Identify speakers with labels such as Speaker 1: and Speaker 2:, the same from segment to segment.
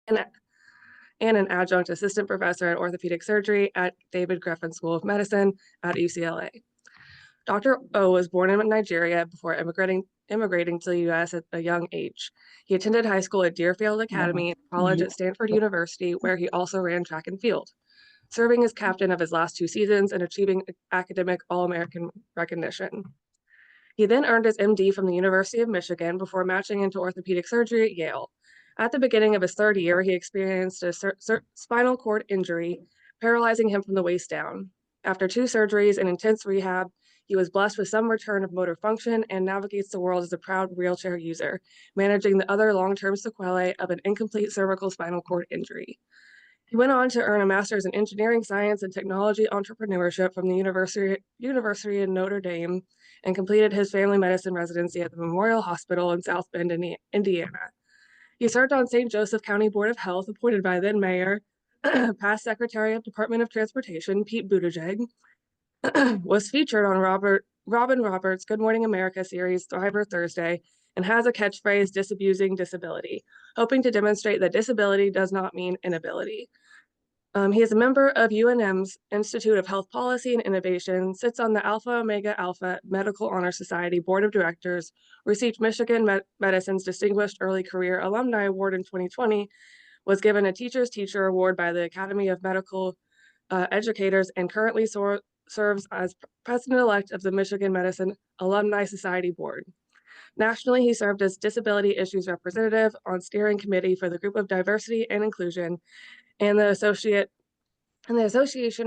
Speaker 1: and, and an adjunct assistant professor in orthopedic surgery at David Griffin School of Medicine at UCLA. Dr. O was born in Nigeria before immigrating to the U.S. at a young age. He attended high school at Deerfield Academy and college at Stanford University, where he also ran track and field, serving as captain of his last 2 seasons and achieving academic All-American recognition. He then earned his MD from the University of Michigan before matching into orthopedic surgery at Yale. At the beginning of his third year, he experienced a spinal cord injury, paralyzing him from the waist down. After 2 surgeries and intense rehab, he was blessed with some return of motor function and navigates the world as a proud wheelchair user, managing the other long-term sequelae of an incomplete cervical spinal cord injury. He went on to earn a master's in engineering science and technology entrepreneurship from the University of Notre Dame and completed his family medicine residency at the Memorial Hospital in South Bend, Indiana. He served on St. Joseph County Board of Health, appointed by then Mayor, past Secretary of Department of Transportation, Pete Buttigieg, was featured on Robin Roberts' Good Morning America series, Thriver Thursday, and has a catchphrase, disabusing disability, hoping to demonstrate that disability does not mean inability. He is a member of UNM's Institute of Health Policy and Innovation, sits on the Alpha Omega Alpha Medical Honor Society Board of Directors, received Michigan Medicine's Distinguished Early Career Alumni Award in 2020, was given a Teacher's Teacher Award by the Academy of Medical Educators, and currently serves as president-elect of the Michigan Medicine Alumni Society Board. Nationally, he served as Disability Issues Representative on Steering Committee for the Group of Diversity and Inclusion and the Association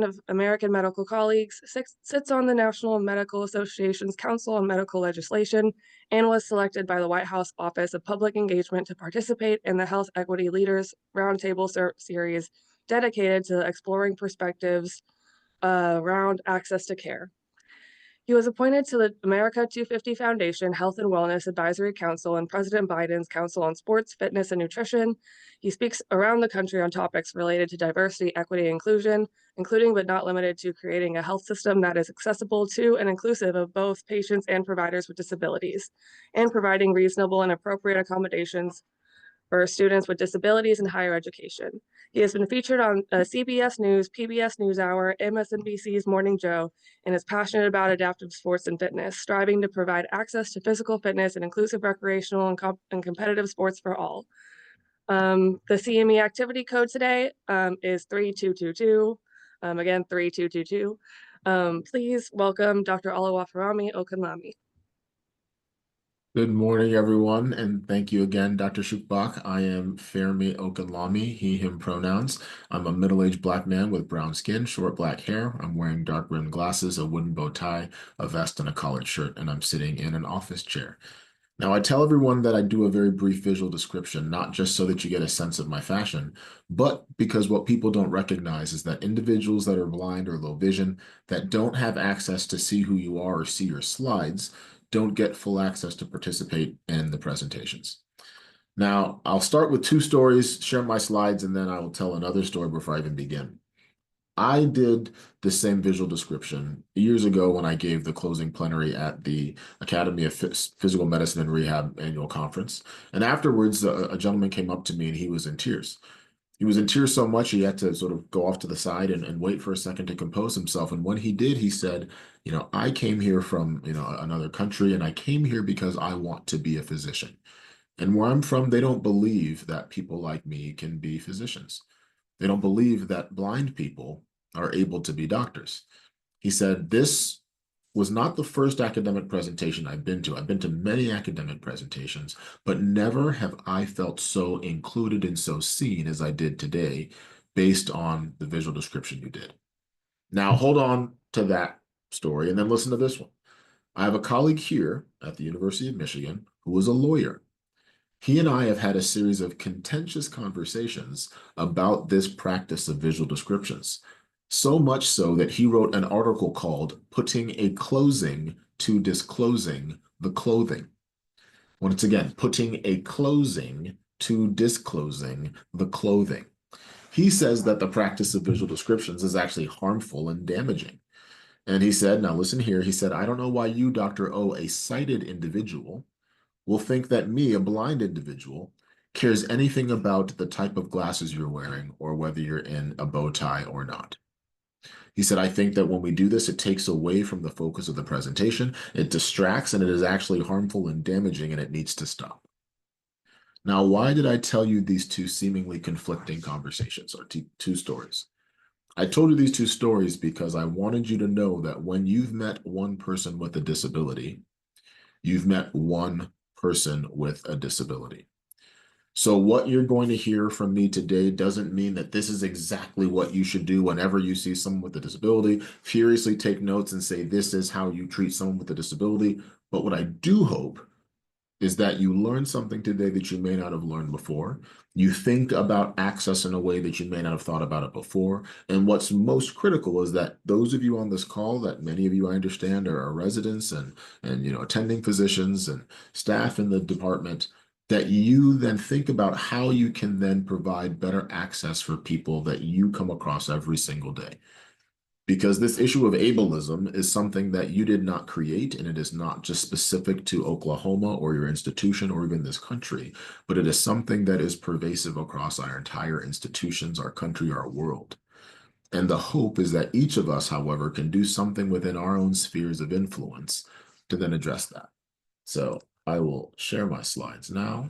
Speaker 1: of American Medical Colleagues, sits on the National Medical Association's Council on Medical Legislation, and was selected by the White House Office of Public Engagement to participate in the Health Equity Leaders Roundtable series dedicated to exploring perspectives around access to care. He was appointed to the America 250 Foundation Health and Wellness Advisory Council and President Biden's Council on Sports, Fitness, and Nutrition. He speaks around the country on topics related to diversity, equity, and inclusion, including but not limited to creating a health system that is accessible to and inclusive of both patients and providers with disabilities, and providing reasonable and appropriate accommodations for students with disabilities in higher education. He has been featured on CBS News, PBS NewsHour, MSNBC's Morning Joe, and is passionate about adaptive sports and fitness, striving to provide access to physical fitness and inclusive recreational and competitive sports for all. The CME activity code today is 3222. Again, 3222. Please welcome Dr. Oluwaferanmi Okanlami.
Speaker 2: Good morning, everyone, and thank you again, Dr. Shukbak. I am Fermi Okanlami, he, him pronouns. I'm a middle-aged Black man with brown skin, short black hair. I'm wearing dark-rimmed glasses, a wooden bow tie, a vest, and a collared shirt, and I'm sitting in an office chair. Now, I tell everyone that I do a very brief visual description, not just so that you get a sense of my fashion, but because what people don't recognize is that individuals that are blind or low vision, that don't have access to see who you are or see your slides, don't get full access to participate in the presentations. Now, I'll start with 2 stories, share my slides, and then I will tell another story before I even begin. I did the same visual description years ago when I gave the closing plenary at the Academy of Physical Medicine and Rehab annual conference. And afterwards, a gentleman came up to me and he was in tears. He was in tears so much he had to sort of go off to the side and wait for a second to compose himself. And when he did, he said, I came here from, another country, and I came here because I want to be a physician. And where I'm from, they don't believe that people like me can be physicians. They don't believe that blind people are able to be doctors. He said, this was not the first academic presentation I've been to. I've been to many academic presentations, but never have I felt so included and so seen as I did today based on the visual description you did. Now, hold on to that story and then listen to this one. I have a colleague here at the University of Michigan who is a lawyer. He and I have had a series of contentious conversations about this practice of visual descriptions. So much so that he wrote an article called Putting a Closing to Disclosing the Clothing. Once again, putting a closing to disclosing the clothing. He says that the practice of visual descriptions is actually harmful and damaging. And he said, now listen here, he said, I don't know why you, Dr. O, a sighted individual, will think that me, a blind individual, cares anything about the type of glasses you're wearing or whether you're in a bow tie or not. He said, I think that when we do this, it takes away from the focus of the presentation, it distracts, and it is actually harmful and damaging, and it needs to stop. Now, why did I tell you these two seemingly conflicting conversations or two stories? I told you these two stories because I wanted you to know that when you've met one person with a disability, you've met one person with a disability. So what you're going to hear from me today doesn't mean that this is exactly what you should do whenever you see someone with a disability. Furiously take notes and say, this is how you treat someone with a disability. But what I do hope is that you learn something today that you may not have learned before. You think about access in a way that you may not have thought about it before. And what's most critical is that those of you on this call, that many of you I understand are residents and attending physicians and staff in the department, that you then think about how you can then provide better access for people that you come across every single day. Because this issue of ableism is something that you did not create, and it is not just specific to Oklahoma or your institution or even this country, but it is something that is pervasive across our entire institutions, our country, our world. And the hope is that each of us, however, can do something within our own spheres of influence to then address that. So I will share my slides now.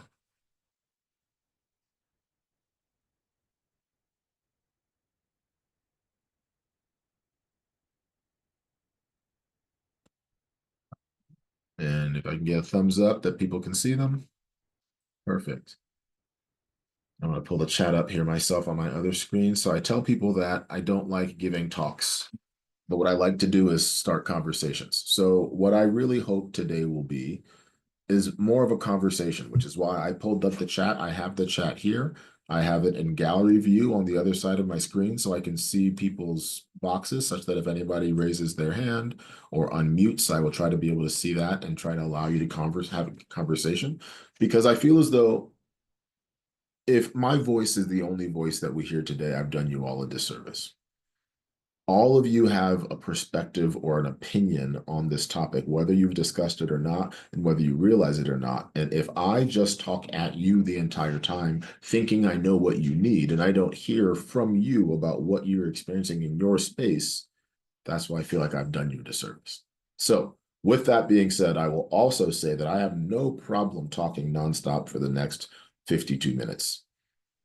Speaker 2: And if I can get a thumbs up that people can see them, perfect. I'm going to pull the chat up here myself on my other screen. So I tell people that I don't like giving talks, but what I like to do is start conversations. So what I really hope today will be is more of a conversation, which is why I pulled up the chat. I have the chat here. I have it in gallery view on the other side of my screen so I can see people's boxes such that if anybody raises their hand or unmutes, I will try to be able to see that and try to allow you to have a conversation, because I feel as though if my voice is the only voice that we hear today, I've done you all a disservice. All of you have a perspective or an opinion on this topic, whether you've discussed it or not, and whether you realize it or not. And if I just talk at you the entire time, thinking I know what you need, and I don't hear from you about what you're experiencing in your space, that's why I feel like I've done you a disservice. So, with that being said, I will also say that I have no problem talking nonstop for the next 52 minutes.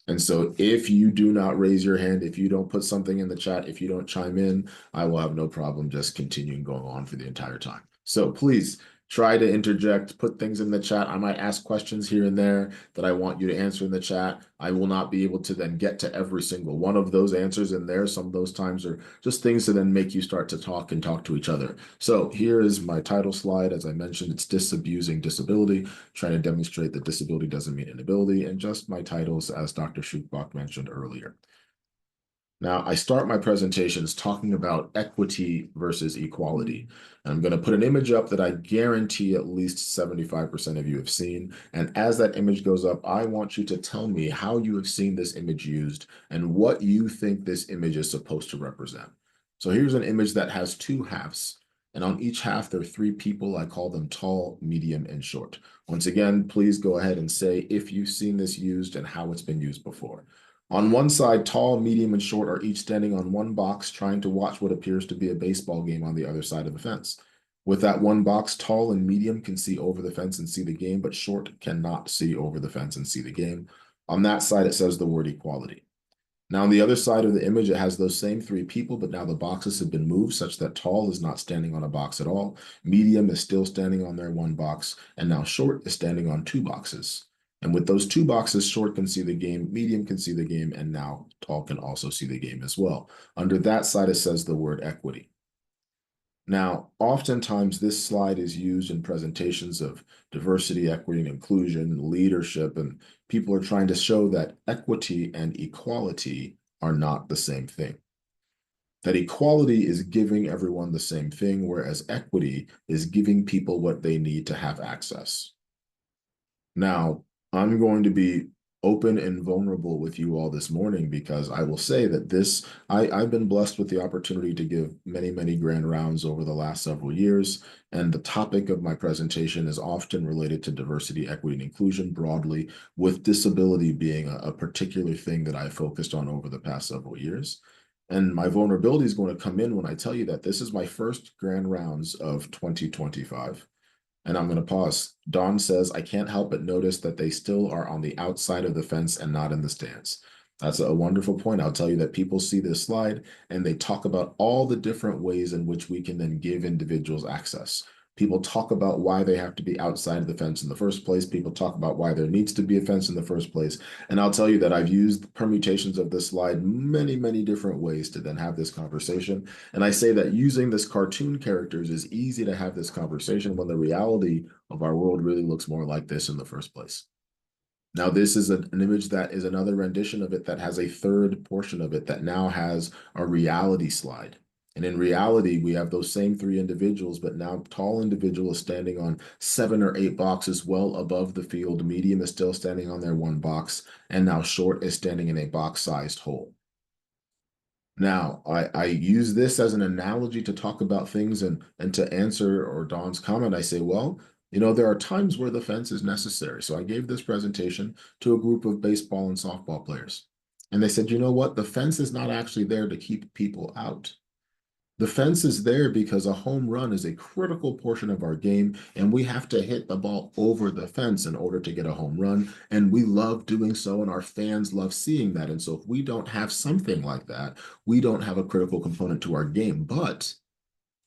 Speaker 2: And so if you do not raise your hand, if you don't put something in the chat, if you don't chime in, I will have no problem just continuing going on for the entire time. So please try to interject, put things in the chat. I might ask questions here and there that I want you to answer in the chat. I will not be able to then get to every single one of those answers in there. Some of those times are just things to then make you start to talk and talk to each other. So here is my title slide. As I mentioned, it's Disabusing Disability, trying to demonstrate that disability doesn't mean inability, and just my titles as Dr. Schukbach mentioned earlier. Now, I start my presentations talking about equity versus equality. And I'm going to put an image up that I guarantee at least 75% of you have seen. And as that image goes up, I want you to tell me how you have seen this image used and what you think this image is supposed to represent. So here's an image that has two halves. And on each half, there are three people. I call them tall, medium, and short. Once again, please go ahead and say if you've seen this used and how it's been used before. On one side, tall, medium, and short are each standing on one box trying to watch what appears to be a baseball game on the other side of the fence. With that one box, tall and medium can see over the fence and see the game, but short cannot see over the fence and see the game. On that side, it says the word equality. Now, on the other side of the image, it has those same three people, but now the boxes have been moved such that tall is not standing on a box at all. Medium is still standing on their one box, and now short is standing on two boxes. And with those two boxes, short can see the game, medium can see the game, and now tall can also see the game as well. Under that side, it says the word equity. Now, oftentimes this slide is used in presentations of diversity, equity, and inclusion, leadership, and people are trying to show that equity and equality are not the same thing. That equality is giving everyone the same thing, whereas equity is giving people what they need to have access. Now, I'm going to be open and vulnerable with you all this morning because I will say that I've been blessed with the opportunity to give many, many grand rounds over the last several years. And the topic of my presentation is often related to diversity, equity, and inclusion broadly, with disability being a particular thing that I focused on over the past several years. And my vulnerability is going to come in when I tell you that this is my first grand rounds of 2025. And I'm going to pause. Dawn says, I can't help but notice that they still are on the outside of the fence and not in the stands. That's a wonderful point. I'll tell you that people see this slide and they talk about all the different ways in which we can then give individuals access. People talk about why they have to be outside of the fence in the first place. People talk about why there needs to be a fence in the first place. And I'll tell you that I've used permutations of this slide many, many different ways to then have this conversation. And I say that using this cartoon characters is easy to have this conversation when the reality of our world really looks more like this in the first place. Now, this is an image that is another rendition of it that has a third portion of it that now has a reality slide. And in reality, we have those same three individuals, but now tall individual is standing on 7 or 8 boxes well above the field. Medium is still standing on their 1 box, and now short is standing in a box-sized hole. Now, I use this as an analogy to talk about things and to answer or Dawn's comment, I say, well, there are times where the fence is necessary. So I gave this presentation to a group of baseball and softball players. And they said, you know what? The fence is not actually there to keep people out. The fence is there because a home run is a critical portion of our game, and we have to hit the ball over the fence in order to get a home run. And we love doing so, and our fans love seeing that. And so if we don't have something like that, we don't have a critical component to our game. But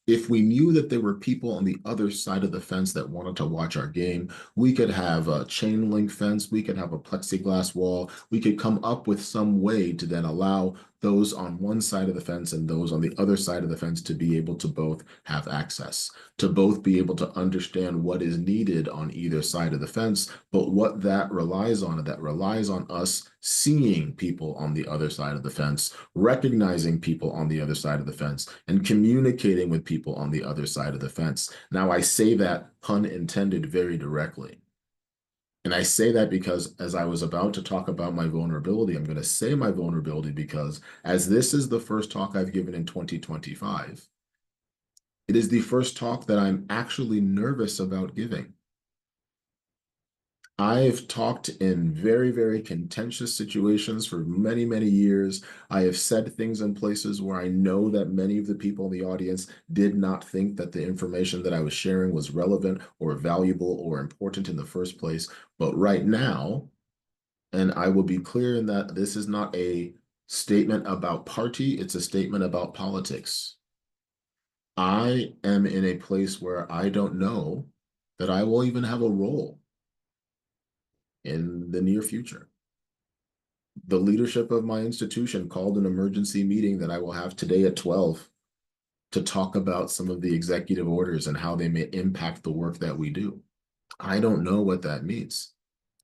Speaker 2: if we knew that there were people on the other side of the fence that wanted to watch our game, we could have a chain link fence, we could have a plexiglass wall, we could come up with some way to then allow those on one side of the fence and those on the other side of the fence to be able to both have access, to both be able to understand what is needed on either side of the fence, but what that relies on us seeing people on the other side of the fence, recognizing people on the other side of the fence, and communicating with people on the other side of the fence. Now, I say that, pun intended, very directly. And I say that because as I was about to talk about my vulnerability, I'm going to say my vulnerability because as this is the first talk I've given in 2025, it is the first talk that I'm actually nervous about giving. I've talked in very, very contentious situations for many, many years. I have said things in places where I know that many of the people in the audience did not think that the information that I was sharing was relevant or valuable or important in the first place. But right now, and I will be clear in that this is not a statement about party, it's a statement about politics. I am in a place where I don't know that I will even have a role in the near future. The leadership of my institution called an emergency meeting that I will have today at 12 to talk about some of the executive orders and how they may impact the work that we do. I don't know what that means.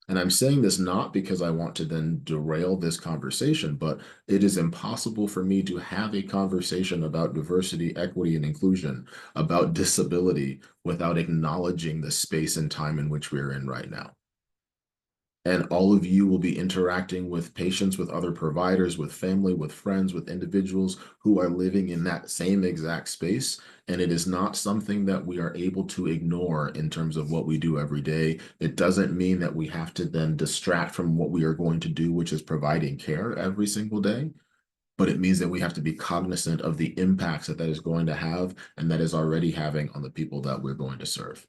Speaker 2: And I'm saying this not because I want to then derail this conversation, but it is impossible for me to have a conversation about diversity, equity, and inclusion, about disability, without acknowledging the space and time in which we're in right now. And all of you will be interacting with patients, with other providers, with family, with friends, with individuals who are living in that same exact space. And it is not something that we are able to ignore in terms of what we do every day. It doesn't mean that we have to then distract from what we are going to do, which is providing care every single day. But it means that we have to be cognizant of the impacts that that is going to have and that is already having on the people that we're going to serve.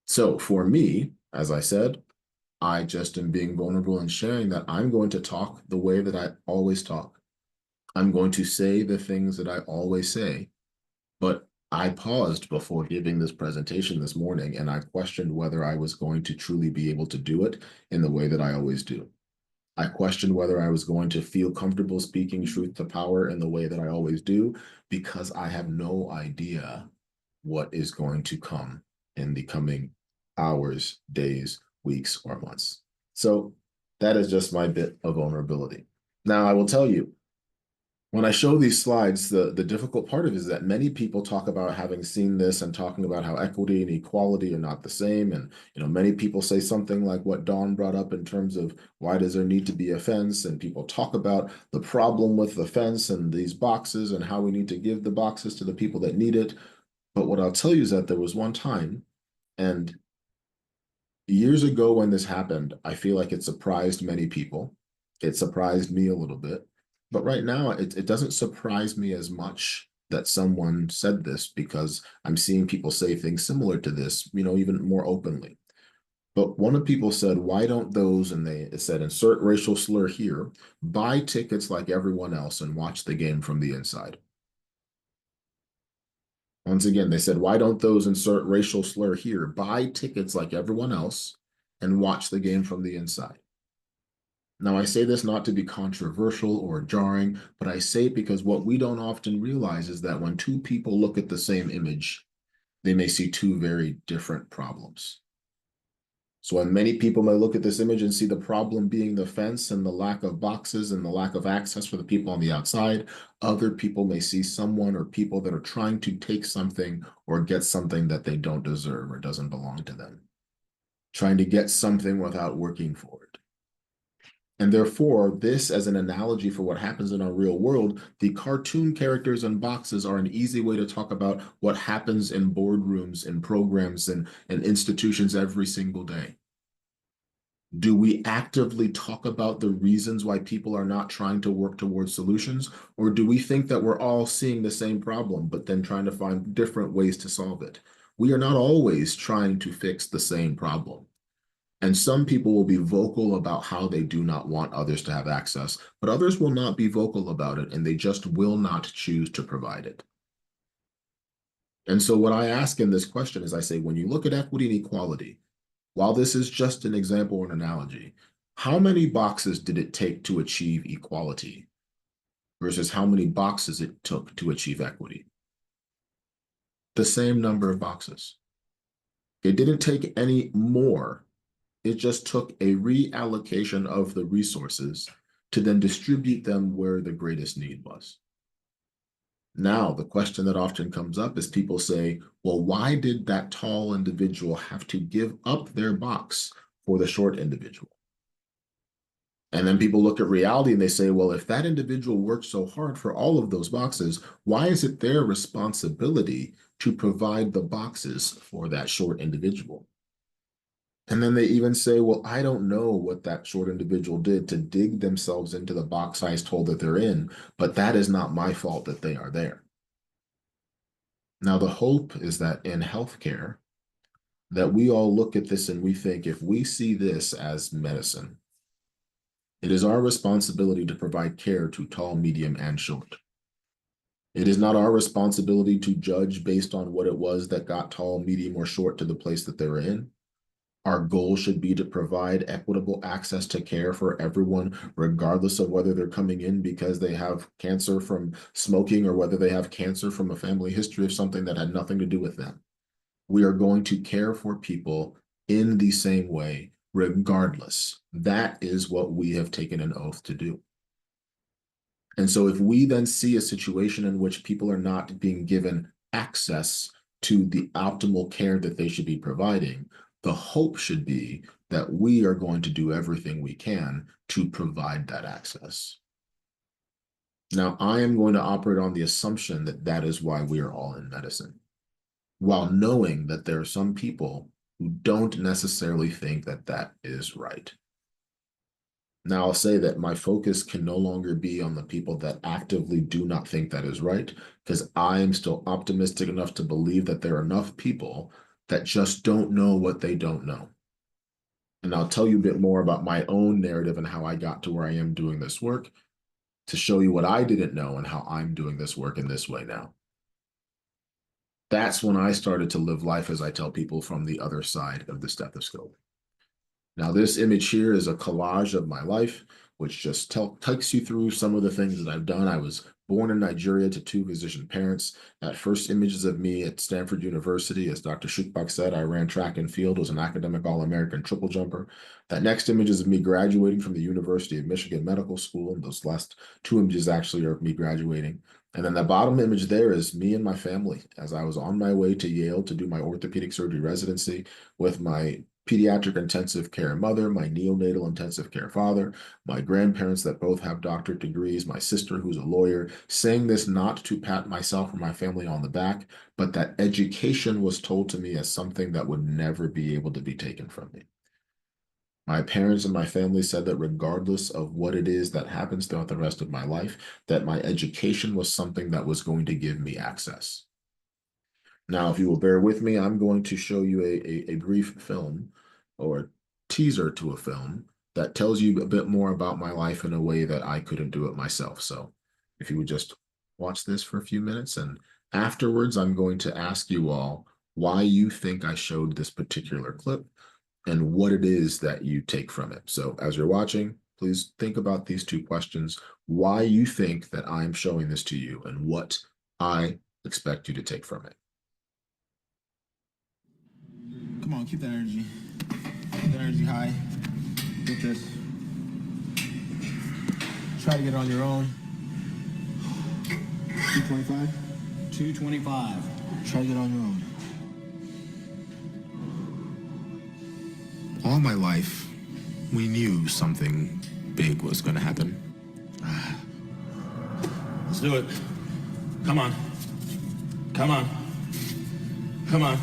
Speaker 2: So for me, as I said, I just am being vulnerable and sharing that I'm going to talk the way that I always talk. I'm going to say the things that I always say. But I paused before giving this presentation this morning and I questioned whether I was going to truly be able to do it in the way that I always do. I questioned whether I was going to feel comfortable speaking truth to power in the way that I always do, because I have no idea what is going to come in the coming hours, days, weeks, or months. So that is just my bit of vulnerability. Now, I will tell you, When I show these slides, the difficult part of it is that many people talk about having seen this and talking about how equity and equality are not the same. And, many people say something like what Dawn brought up in terms of why does there need to be a fence? And people talk about the problem with the fence and these boxes and how we need to give the boxes to the people that need it. But what I'll tell you is that there was one time, and years ago when this happened, I feel like it surprised many people. It surprised me a little bit. But right now, it doesn't surprise me as much that someone said this because I'm seeing people say things similar to this, even more openly. But one of people said, why don't those, and it said, insert racial slur here, buy tickets like everyone else and watch the game from the inside? Once again, they said, why don't those insert racial slur here, buy tickets like everyone else and watch the game from the inside? Now, I say this not to be controversial or jarring, but I say it because what we don't often realize is that when two people look at the same image, they may see two very different problems. So when many people may look at this image and see the problem being the fence and the lack of boxes and the lack of access for the people on the outside, other people may see someone or people that are trying to take something or get something that they don't deserve or doesn't belong to them, trying to get something without working for it. And therefore, this as an analogy for what happens in our real world, the cartoon characters and boxes are an easy way to talk about what happens in boardrooms and programs and institutions every single day. Do we actively talk about the reasons why people are not trying to work towards solutions? Or do we think that we're all seeing the same problem, but then trying to find different ways to solve it? We are not always trying to fix the same problem. And some people will be vocal about how they do not want others to have access, but others will not be vocal about it and they just will not choose to provide it. And so what I ask in this question is I say, when you look at equity and equality, while this is just an example or an analogy, how many boxes did it take to achieve equality versus how many boxes it took to achieve equity? The same number of boxes. It didn't take any more. It just took a reallocation of the resources to then distribute them where the greatest need was. Now, the question that often comes up is people say, well, why did that tall individual have to give up their box for the short individual? And then people look at reality and they say, well, if that individual worked so hard for all of those boxes, why is it their responsibility to provide the boxes for that short individual? And then they even say, well, I don't know what that short individual did to dig themselves into the box sized hole that they're in, but that is not my fault that they are there. Now, the hope is that in healthcare, that we all look at this and we think if we see this as medicine, it is our responsibility to provide care to tall, medium, and short. It is not our responsibility to judge based on what it was that got tall, medium, or short to the place that they're in. Our goal should be to provide equitable access to care for everyone, regardless of whether they're coming in because they have cancer from smoking or whether they have cancer from a family history of something that had nothing to do with them. We are going to care for people in the same way, regardless. That is what we have taken an oath to do. And so if we then see a situation in which people are not being given access to the optimal care that they should be providing, the hope should be that we are going to do everything we can to provide that access. Now, I am going to operate on the assumption that that is why we are all in medicine, while knowing that there are some people who don't necessarily think that that is right. Now, I'll say that my focus can no longer be on the people that actively do not think that is right, because I am still optimistic enough to believe that there are enough people that just don't know what they don't know. And I'll tell you a bit more about my own narrative and how I got to where I am doing this work to show you what I didn't know and how I'm doing this work in this way now. That's when I started to live life as I tell people from the other side of the stethoscope. Now, this image here is a collage of my life, which just takes you through some of the things that I've done. I was Born in Nigeria to two physician parents. At first images of me at Stanford University, as Dr. Shukbak said, I ran track and field, was an academic All-American triple jumper. That next image is of me graduating from the University of Michigan Medical School. And those last two images actually are of me graduating. And then the bottom image there is me and my family as I was on my way to Yale to do my orthopedic surgery residency with my pediatric intensive care mother, my neonatal intensive care father, my grandparents that both have doctorate degrees, my sister who's a lawyer, saying this not to pat myself or my family on the back, but that education was told to me as something that would never be able to be taken from me. My parents and my family said that regardless of what it is that happens throughout the rest of my life, that my education was something that was going to give me access. Now, if you will bear with me, I'm going to show you a brief film or a teaser to a film that tells you a bit more about my life in a way that I couldn't do it myself. So if you would just watch this for a few minutes, and afterwards, I'm going to ask you all why you think I showed this particular clip and what it is that you take from it. So as you're watching, please think about these two questions, why you think that I'm showing this to you and what I expect you to take from it.
Speaker 3: Come on, keep that energy. Keep that energy high. Get this. Try to get it on your own. 225? 225. Try to get on your own.
Speaker 2: All my life, we knew something big was going to happen.
Speaker 3: Let's do it. Come on. Come on. Come on.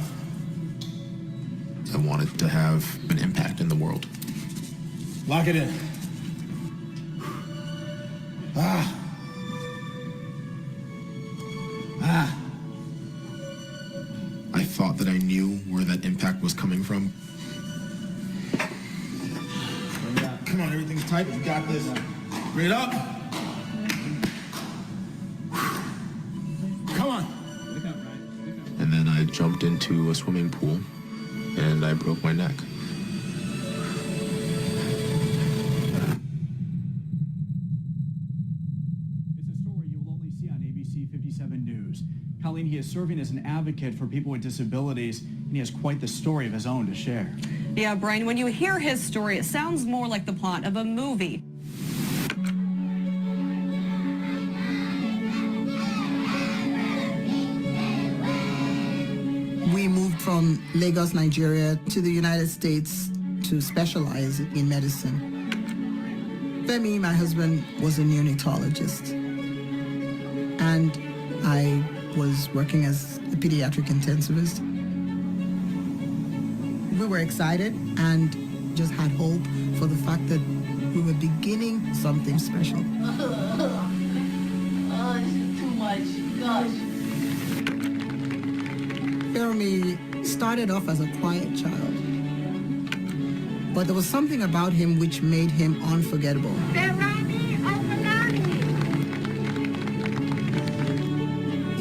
Speaker 2: I wanted to have an impact in the world.
Speaker 3: Lock it in. Ah. Ah.
Speaker 2: I thought that I knew where that impact was coming from.
Speaker 3: Come on, everything's tight. You got this. Bring it up. Come on.
Speaker 2: And then I jumped into a swimming pool and I broke my neck.
Speaker 4: It's a story you will only see on ABC 57 News. Colleen, he is serving as an advocate for people with disabilities, and he has quite the story of his own to share.
Speaker 5: Yeah, Brian, when you hear his story, it sounds more like the plot of a movie.
Speaker 6: We moved from Lagos, Nigeria to the United States to specialize in medicine. Femi, my husband, was a neonatologist, and I was working as a pediatric intensivist. We were excited and just had hope for the fact that we were beginning something special.
Speaker 7: Oh, this is too much. Gosh.
Speaker 6: Fermi started off as a quiet child, but there was something about him which made him unforgettable.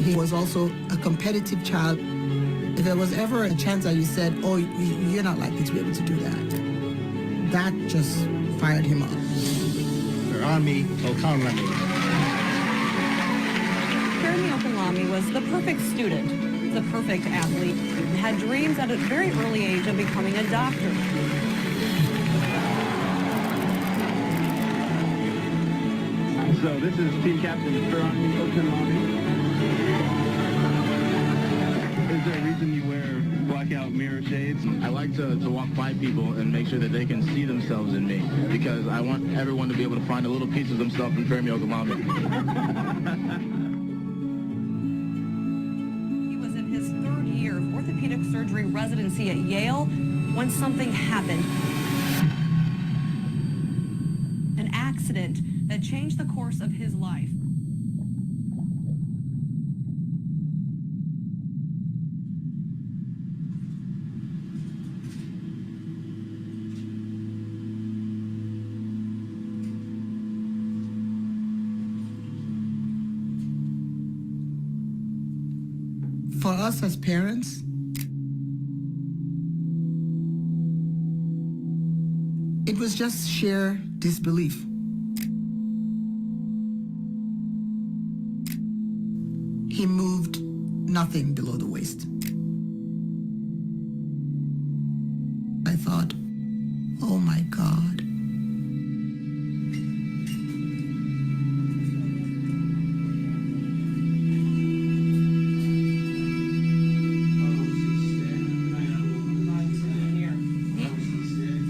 Speaker 6: He was also a competitive child. If there was ever a chance that you said, oh, you're not likely to be able to do that, that just fired him up.
Speaker 3: Ferranmi, Okanlami.
Speaker 5: Okanlami was the perfect student, the perfect athlete, and had dreams at a very early age of becoming a doctor.
Speaker 8: So this is team captain Ferranmi Okanlami. Is there a reason you wear blackout mirror shades?
Speaker 3: I like to walk by people and make sure that they can see themselves in me, because I want everyone to be able to find a little piece of themselves in Ferranmi Okanlami.
Speaker 5: He was in his third year of orthopedic surgery residency at Yale when something happened. An accident that changed the course of his life.
Speaker 6: For us as parents, it was just sheer disbelief. he moved nothing below the waist. I thought, oh my God.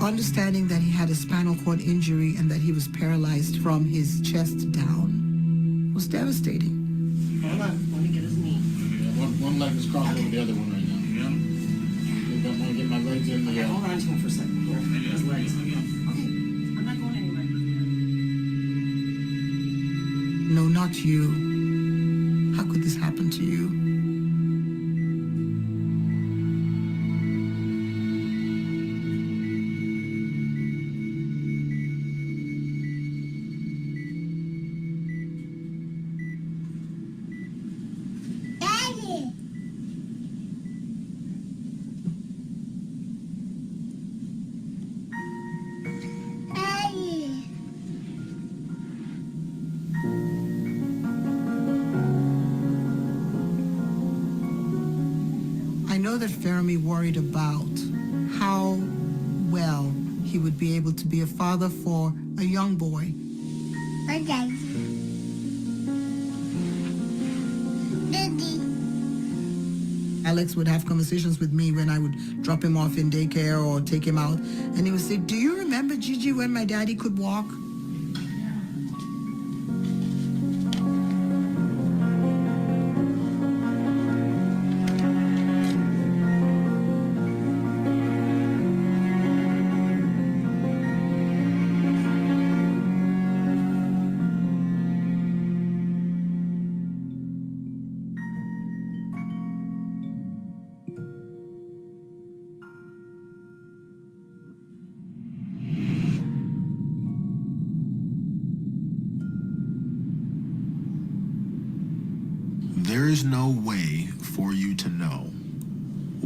Speaker 6: Understanding that he had a spinal cord injury and that he was paralyzed from his chest down was devastating.
Speaker 2: Hold on, let me get his knee. Yeah, one leg is crossed over the other one right now. Yeah. I don't want to get my legs in the...
Speaker 6: Hold on to him for a second. His legs.
Speaker 7: Okay, I'm not going anywhere.
Speaker 6: No, not you. How could this happen to you? I know that Fermi worried about how well he would be able to be a father for a young boy. Alex would have conversations with me when I would drop him off in daycare or take him out, and he would say, "Do you remember, Gigi, when my daddy could walk?"
Speaker 2: There is no way for you to know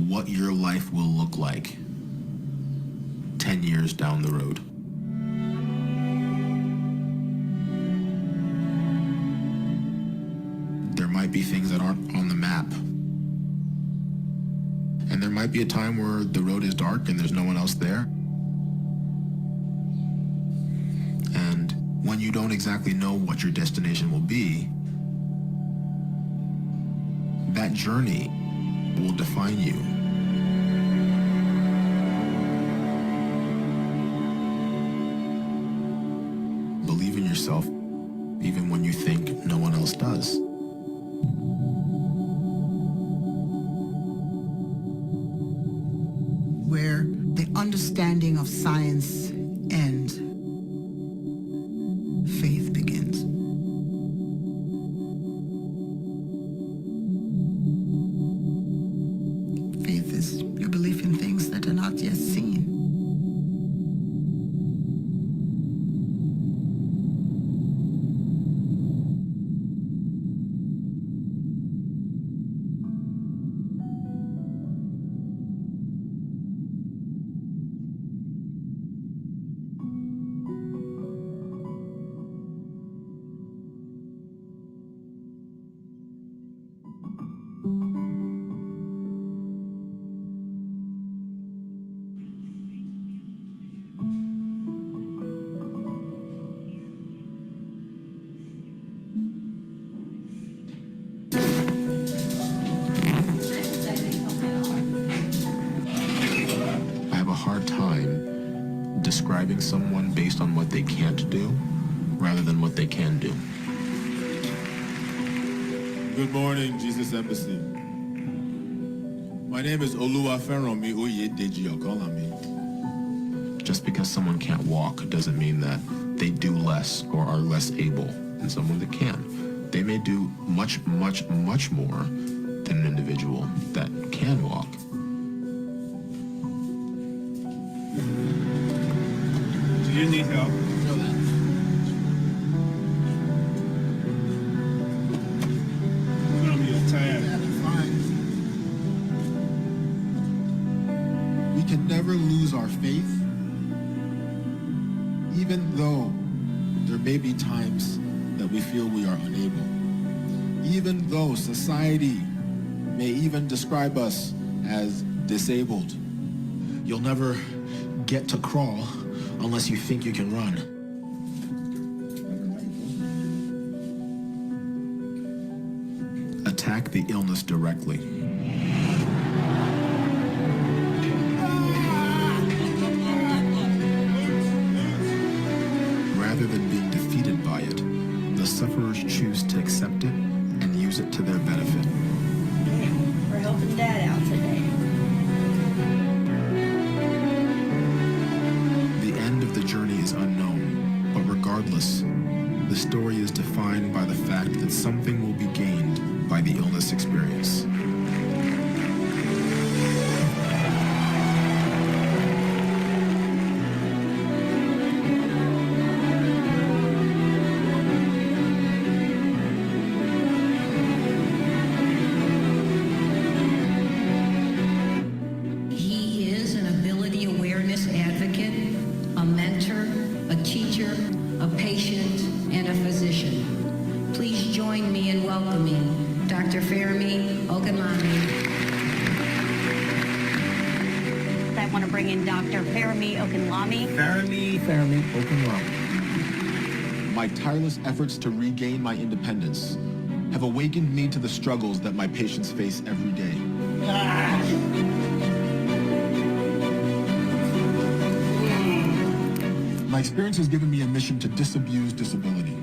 Speaker 2: what your life will look like 10 years down the road. There might be things that aren't on the map. And there might be a time where the road is dark and there's no one else there. And when you don't exactly know what your destination will be, that journey will define you. Believe in yourself, even when you think no one else does.
Speaker 6: Where the understanding of science ends, faith begins. Faith is your belief in things that are not yet seen.
Speaker 2: I have a hard time describing someone based on what they can't do rather than what they can do.
Speaker 9: Good morning, Jesus Embassy. My name is Oluwaferanmi Okanlami.
Speaker 2: Just because someone can't walk doesn't mean that they do less or are less able than someone that can. They may do much, much, much more than an individual that can walk.
Speaker 8: Do you need help? You're tired.
Speaker 2: We can never lose our faith, even though there may be times that we feel we are unable.
Speaker 9: even though society may even describe us as disabled.
Speaker 10: You'll never get to crawl unless you think you can run. Attack the illness directly. Rather than being defeated by it, the sufferers choose to accept it and use it to their benefit.
Speaker 7: We're helping Dad out today.
Speaker 10: The end of the journey is unknown, but regardless, the story is defined by the fact that something will be gained by the illness experience.
Speaker 11: He is an ability awareness advocate, a mentor, a teacher, a patient, and a physician. Please join me in welcoming Dr. Fermi Okanlami.
Speaker 5: I want to bring in Dr. Fermi Okanlami.
Speaker 10: Fermi Okanlami.
Speaker 9: My tireless efforts to regain my independence have awakened me to the struggles that my patients face every day. My experience has given me a mission to disabuse disability,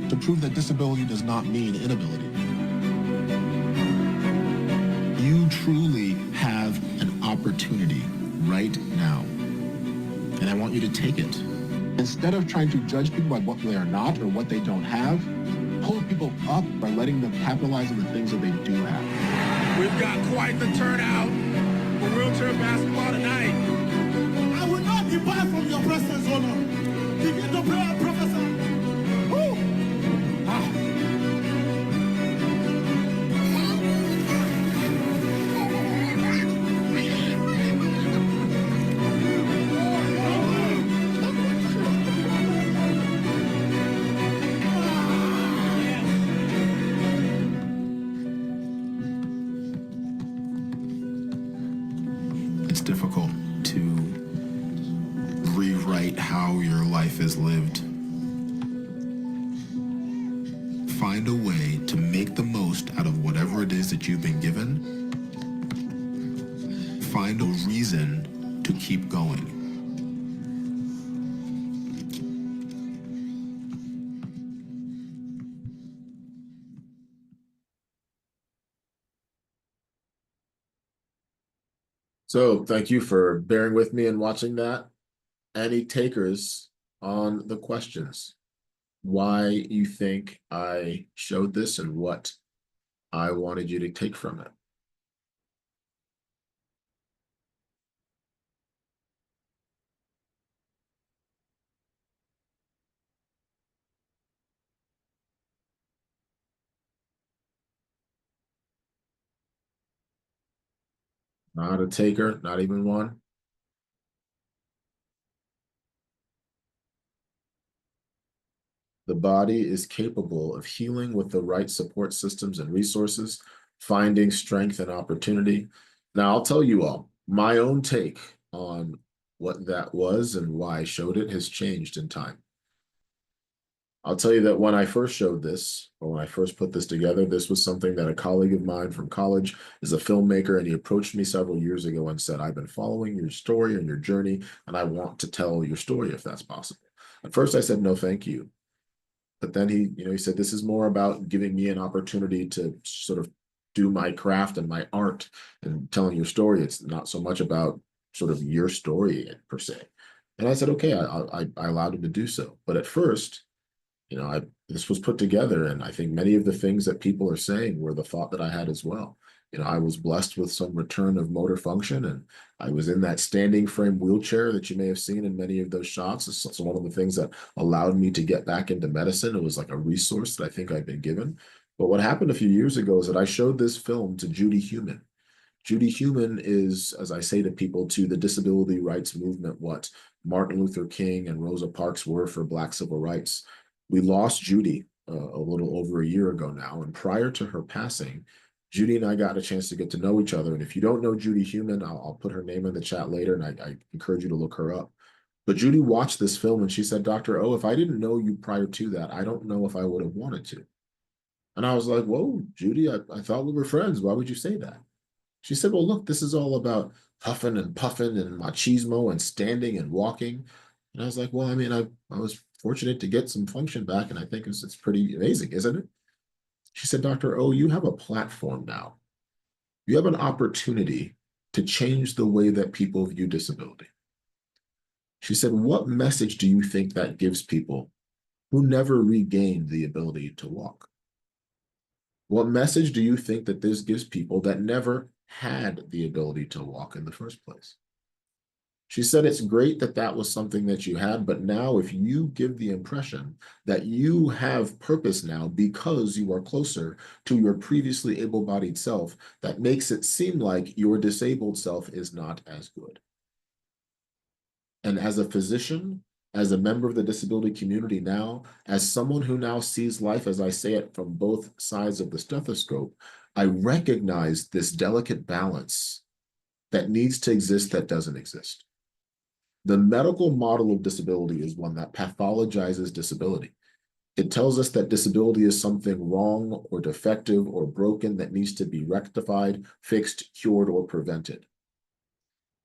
Speaker 9: to prove that disability does not mean inability.
Speaker 10: You truly have an opportunity right now, and I want you to take it.
Speaker 9: Instead of trying to judge people by what they are not or what they don't have, pull people up by letting them capitalize on the things that they do have.
Speaker 3: We've got quite the turnout for wheelchair basketball tonight.
Speaker 8: I will not depart from your presence, O Lord. Begin to pray and prophesy. Woo!
Speaker 10: It's difficult to rewrite how your life is lived. Find a way to make the most out of whatever it is that you've been given. Find a reason to keep going.
Speaker 2: So thank you for bearing with me and watching that. Any takers on the questions? Why you think I showed this and what I wanted you to take from it? Not a taker, not even one. The body is capable of healing with the right support systems and resources, finding strength and opportunity. Now, I'll tell you all, my own take on what that was and why I showed it has changed in time. I'll tell you that when I first showed this, or when I first put this together, this was something that a colleague of mine from college is a filmmaker, and he approached me several years ago and said, I've been following your story and your journey, and I want to tell your story if that's possible. At first I said, no, thank you. But then he said, this is more about giving me an opportunity to sort of do my craft and my art and telling your story. It's not so much about sort of your story per se. And I said, okay, I allowed him to do so. But at first, this was put together, and I think many of the things that people are saying were the thought that I had as well. I was blessed with some return of motor function, and I was in that standing frame wheelchair that you may have seen in many of those shots. It's one of the things that allowed me to get back into medicine. It was like a resource that I think I've been given. But what happened a few years ago is that I showed this film to Judy Heumann. Judy Heumann is, as I say to people, to the disability rights movement, what Martin Luther King and Rosa Parks were for Black civil rights. We lost Judy a little over a year ago now. And prior to her passing, Judy and I got a chance to get to know each other. And if you don't know Judy Human, I'll put her name in the chat later, and I encourage you to look her up. But Judy watched this film and she said, Dr. O, if I didn't know you prior to that, I don't know if I would have wanted to. And I was like, whoa, Judy, I thought we were friends. Why would you say that? She said, well, look, this is all about huffing and puffing and machismo and standing and walking. And I was like, well, I mean, I was fortunate to get some function back, and I think it's pretty amazing, isn't it? She said, Dr. O, you have a platform now. You have an opportunity to change the way that people view disability. She said, what message do you think that gives people who never regained the ability to walk? What message do you think that this gives people that never had the ability to walk in the first place? She said, it's great that that was something that you had, but now if you give the impression that you have purpose now because you are closer to your previously able-bodied self, that makes it seem like your disabled self is not as good. And as a physician, as a member of the disability community now, as someone who now sees life, as I say it, from both sides of the stethoscope, I recognize this delicate balance that needs to exist that doesn't exist. The medical model of disability is one that pathologizes disability. It tells us that disability is something wrong or defective or broken that needs to be rectified, fixed, cured, or prevented.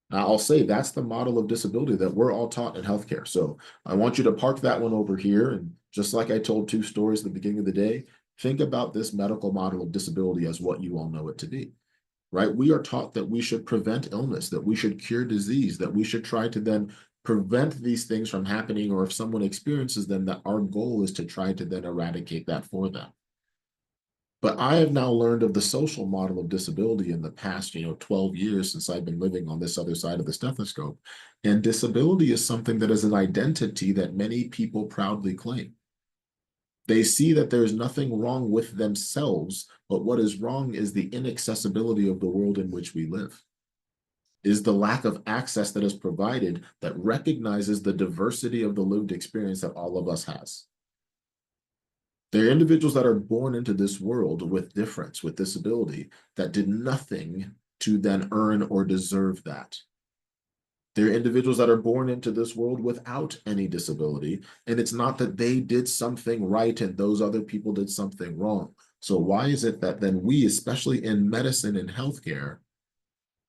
Speaker 2: Now, I'll say that's the model of disability that we're all taught in healthcare. So I want you to park that one over here. And just like I told two stories at the beginning of the day, think about this medical model of disability as what you all know it to be. Right? We are taught that we should prevent illness, that we should cure disease, that we should try to then prevent these things from happening, or if someone experiences them, that our goal is to try to then eradicate that for them. But I have now learned of the social model of disability in the past, 12 years since I've been living on this other side of the stethoscope. And disability is something that is an identity that many people proudly claim. They see that there's nothing wrong with themselves, but what is wrong is the inaccessibility of the world in which we live, is the lack of access that is provided that recognizes the diversity of the lived experience that all of us has. There are individuals that are born into this world with difference, with disability, that did nothing to then earn or deserve that. There are individuals that are born into this world without any disability, and it's not that they did something right and those other people did something wrong. So why is it that then we, especially in medicine and healthcare,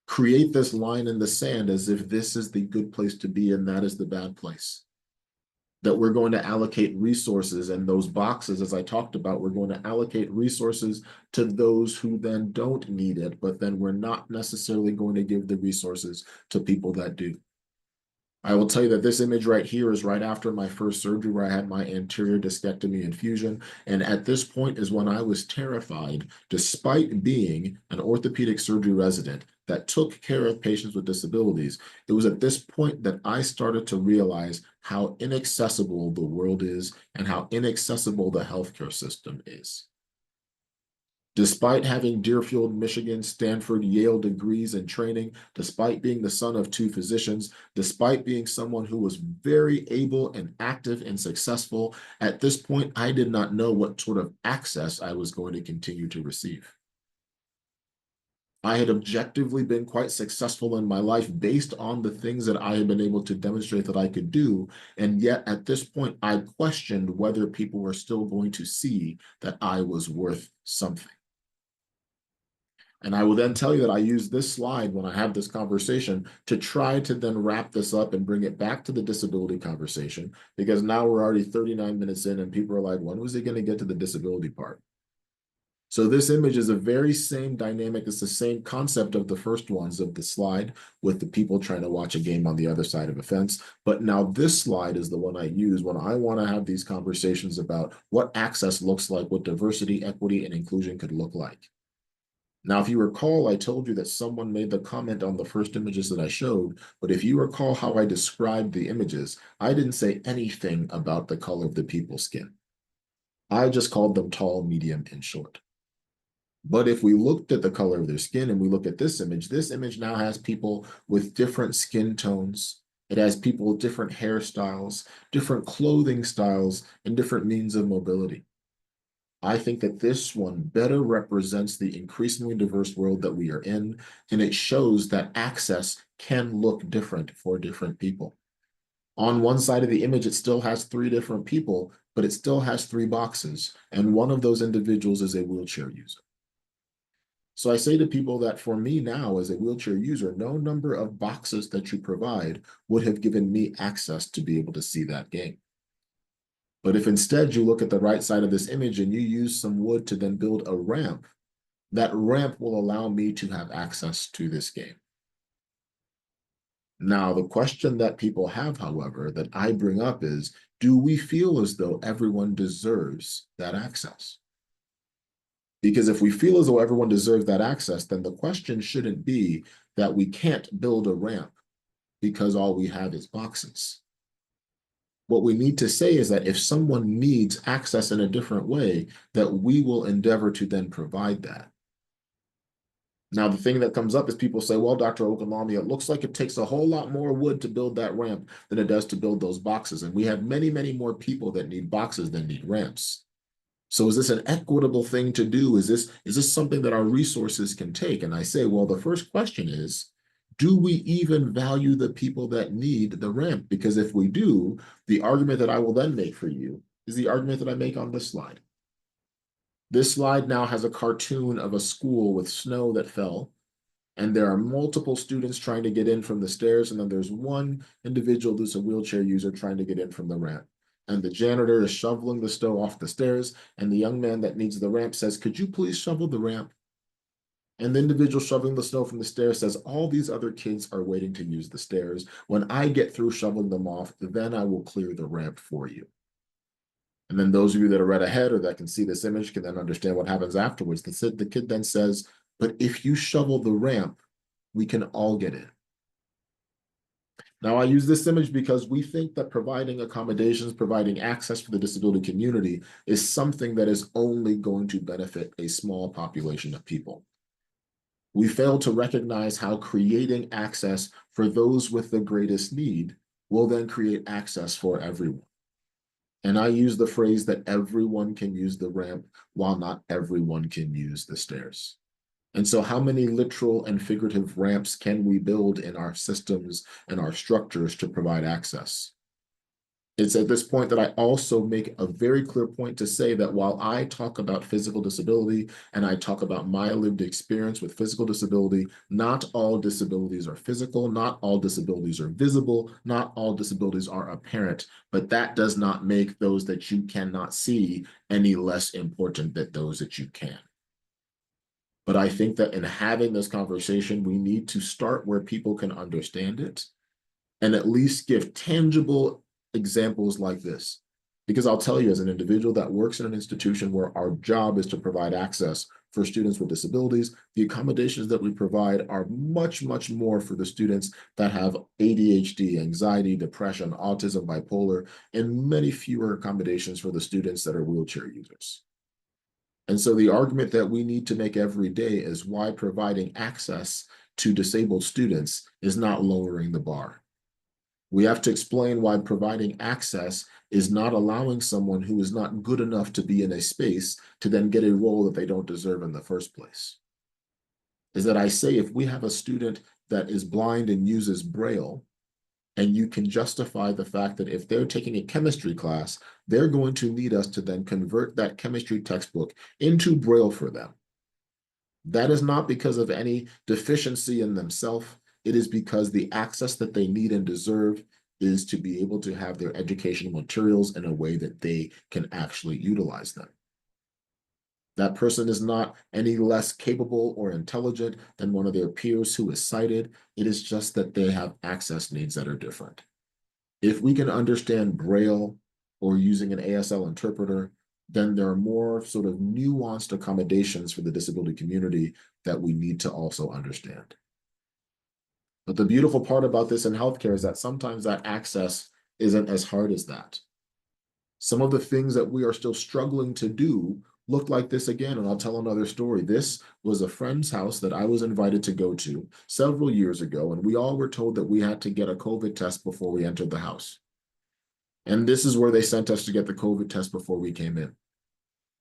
Speaker 2: create this line in the sand as if this is the good place to be and that is the bad place? That we're going to allocate resources, and those boxes, as I talked about, we're going to allocate resources to those who then don't need it, but then we're not necessarily going to give the resources to people that do. I will tell you that this image right here is right after my first surgery where I had my anterior discectomy infusion. And at this point is when I was terrified, despite being an orthopedic surgery resident that took care of patients with disabilities. It was at this point that I started to realize how inaccessible the world is and how inaccessible the healthcare system is. Despite having Deerfield, Michigan, Stanford, Yale degrees and training, despite being the son of two physicians, despite being someone who was very able and active and successful, at this point, I did not know what sort of access I was going to continue to receive. I had objectively been quite successful in my life based on the things that I had been able to demonstrate that I could do. And yet at this point, I questioned whether people were still going to see that I was worth something. And I will then tell you that I use this slide when I have this conversation to try to then wrap this up and bring it back to the disability conversation, because now we're already 39 minutes in and people are like, when was he going to get to the disability part? So this image is a very same dynamic. It's the same concept of the first ones of the slide with the people trying to watch a game on the other side of a fence. But now this slide is the one I use when I want to have these conversations about what access looks like, what diversity, equity, and inclusion could look like. Now, if you recall, I told you that someone made the comment on the first images that I showed, but if you recall how I described the images, I didn't say anything about the color of the people's skin. I just called them tall, medium, and short. But if we looked at the color of their skin and we look at this image now has people with different skin tones. It has people with different hairstyles, different clothing styles, and different means of mobility. I think that this one better represents the increasingly diverse world that we are in, and it shows that access can look different for different people. On one side of the image, it still has 3 different people, but it still has 3 boxes, and one of those individuals is a wheelchair user. So I say to people that for me now, as a wheelchair user, no number of boxes that you provide would have given me access to be able to see that game. But if instead you look at the right side of this image and you use some wood to then build a ramp, that ramp will allow me to have access to this game. Now, the question that people have, however, that I bring up is, do we feel as though everyone deserves that access? Because if we feel as though everyone deserves that access, then the question shouldn't be that we can't build a ramp because all we have is boxes. What we need to say is that if someone needs access in a different way, that we will endeavor to then provide that. Now, the thing that comes up is people say, well, Dr. Okanlami, it looks like it takes a whole lot more wood to build that ramp than it does to build those boxes. And we have many, many more people that need boxes than need ramps. So is this an equitable thing to do? Is this something that our resources can take? And I say, well, the first question is, do we even value the people that need the ramp? Because if we do, the argument that I will then make for you is the argument that I make on this slide. This slide now has a cartoon of a school with snow that fell, and there are multiple students trying to get in from the stairs, and then there's one individual who's a wheelchair user trying to get in from the ramp. And the janitor is shoveling the snow off the stairs, and the young man that needs the ramp says, could you please shovel the ramp? And the individual shoveling the snow from the stairs says, all these other kids are waiting to use the stairs. When I get through shoveling them off, then I will clear the ramp for you. And then those of you that are read ahead or that can see this image can then understand what happens afterwards. The kid then says, but if you shovel the ramp, we can all get in. Now, I use this image because we think that providing accommodations, providing access for the disability community is something that is only going to benefit a small population of people. We fail to recognize how creating access for those with the greatest need will then create access for everyone. And I use the phrase that everyone can use the ramp while not everyone can use the stairs. And so how many literal and figurative ramps can we build in our systems and our structures to provide access? It's at this point that I also make a very clear point to say that while I talk about physical disability and I talk about my lived experience with physical disability, not all disabilities are physical, not all disabilities are visible, not all disabilities are apparent, but that does not make those that you cannot see any less important than those that you can. But I think that in having this conversation, we need to start where people can understand it and at least give tangible examples like this. Because I'll tell you, as an individual that works in an institution where our job is to provide access for students with disabilities, the accommodations that we provide are much, much more for the students that have ADHD, anxiety, depression, autism, bipolar, and many fewer accommodations for the students that are wheelchair users. And so the argument that we need to make every day is why providing access to disabled students is not lowering the bar. We have to explain why providing access is not allowing someone who is not good enough to be in a space to then get a role that they don't deserve in the first place. Is that I say if we have a student that is blind and uses Braille, and you can justify the fact that if they're taking a chemistry class, they're going to need us to then convert that chemistry textbook into Braille for them. That is not because of any deficiency in themselves. It is because the access that they need and deserve is to be able to have their educational materials in a way that they can actually utilize them. That person is not any less capable or intelligent than one of their peers who is sighted. It is just that they have access needs that are different. If we can understand Braille or using an ASL interpreter, then there are more sort of nuanced accommodations for the disability community that we need to also understand. But the beautiful part about this in healthcare is that sometimes that access isn't as hard as that. Some of the things that we are still struggling to do look like this again, and I'll tell another story. This was a friend's house that I was invited to go to several years ago, and we all were told that we had to get a COVID test before we entered the house. And this is where they sent us to get the COVID test before we came in.